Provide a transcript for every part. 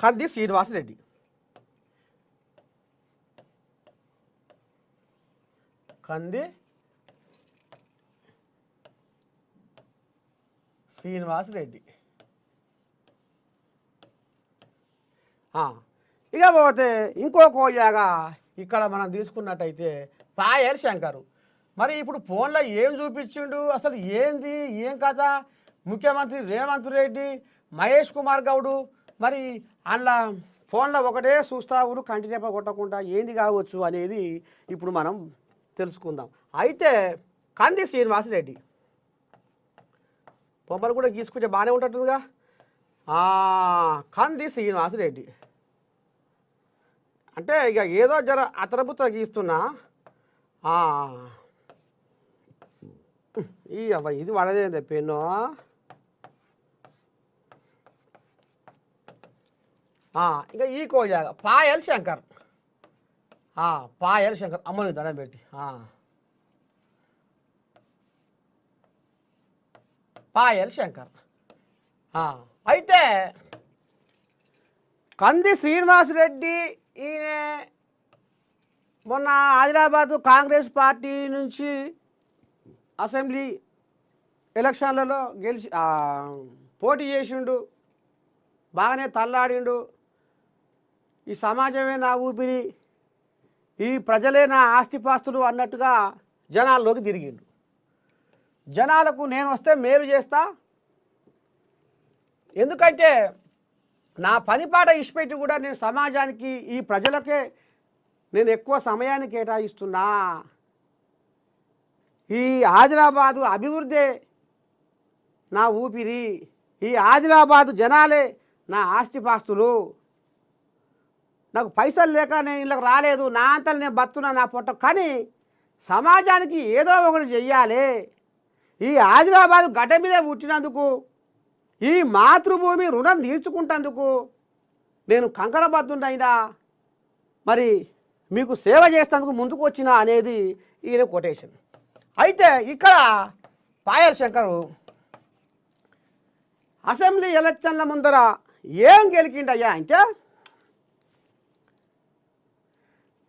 కంది శ్రీనివాసరెడ్డి. కంది శ్రీనివాసరెడ్డి. ఇక పోతే ఇంకో కోయాగా ఇక్కడ మనం తీసుకున్నట్టయితే పాయల్ శంకరు. మరి ఇప్పుడు ఫోన్లో ఏం చూపించిండు, అసలు ఏంది ఏం కథ? ముఖ్యమంత్రి రేవంత్ రెడ్డి, మహేష్ కుమార్ గౌడు మరి అందులో ఫోన్లో ఒకటే చూస్తా ఊరు కంటి చేప కొట్టకుండా ఏంది కావచ్చు అనేది ఇప్పుడు మనం తెలుసుకుందాం. అయితే కంది శ్రీనివాసరెడ్డి బొమ్మలు కూడా గీసుకుంటే బాగానే ఉంటుందిగా. కంది శ్రీనివాసరెడ్డి అంటే ఇక ఏదో జర అతరబుత్ర గీస్తున్నా. ఇది పడదేంది పెన్ను. ఇంకా ఈ కోజాగా పాయల్ శంకర్. పాయల్ శంకర్ అమ్మని దండం పెట్టి పాయల్ శంకర్. అయితే కంది శ్రీనివాసరెడ్డి ఈయన మొన్న ఆదిలాబాదు కాంగ్రెస్ పార్టీ నుంచి అసెంబ్లీ ఎలక్షన్లలో గెలిచి పోటీ చేసిండు, బాగానే తల్లాడిండు. ఈ సమాజమే నా ఊపిరి, ఈ ప్రజలే నా ఆస్తిపాస్తులు అన్నట్టుగా జనాల్లోకి తిరిగిండు. జనాలకు నేను వస్తే మేలు చేస్తా, ఎందుకంటే నా పనిపాట ఇష్టపెట్టి కూడా నేను సమాజానికి ఈ ప్రజలకే నేను ఎక్కువ సమయాన్ని కేటాయిస్తున్నా. ఈ ఆదిలాబాదు అభివృద్ధి నా ఊపిరి, ఈ ఆదిలాబాదు జనాలే నా ఆస్తిపాస్తులు. నాకు పైసలు లేక నేను ఇళ్ళకి రాలేదు, నా అంతలు నేను బతున్నా నా పొట్ట, కానీ సమాజానికి ఏదో ఒకటి చెయ్యాలి. ఈ ఆదిలాబాదు గడ్డ మీద పుట్టినందుకు, ఈ మాతృభూమి రుణం తీర్చుకుంటేందుకు నేను కంకణబద్ధుడైనా, మరి మీకు సేవ చేసేందుకు ముందుకు వచ్చిన అనేది ఈయన కొటేషన్. అయితే ఇక్కడ పాయల్ శంకరు అసెంబ్లీ ఎలక్షన్ల ముందర ఏం గెలికిండయ్యా అంటే,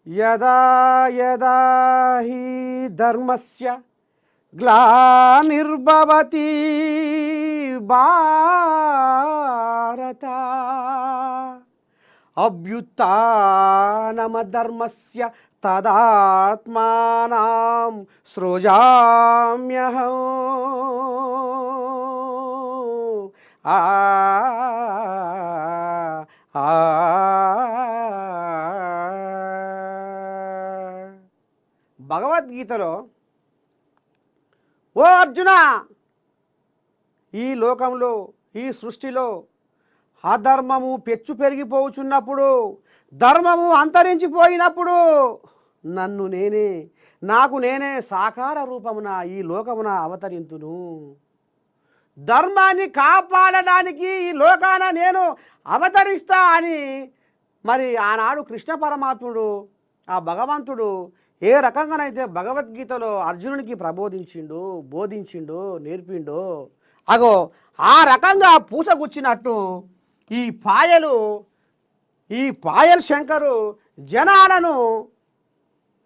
యదా యదా హి ధర్మస్య గ్లానిర్భవతి భారత అభ్యుత్థానమధర్మస్య తదాత్మానాం సృజామ్యహం. భగవద్గీతలో, ఓ అర్జున, ఈ లోకంలో ఈ సృష్టిలో అధర్మము పెచ్చు పెరిగిపోచున్నప్పుడు, ధర్మము అంతరించిపోయినప్పుడు నన్ను నేనే, నాకు నేనే సాకార రూపమున ఈ లోకమున అవతరింతును. ధర్మాన్ని కాపాడడానికి ఈ లోకాన నేను అవతరిస్తా అని మరి ఆనాడు కృష్ణ పరమాత్ముడు, ఆ భగవంతుడు ఏ రకంగానైతే భగవద్గీతలో అర్జునునికి బోధించిండు, నేర్పిండు, అగో ఆ రకంగా పూసగుచ్చినట్టు ఈ పాయల్ శంకరు జనాలను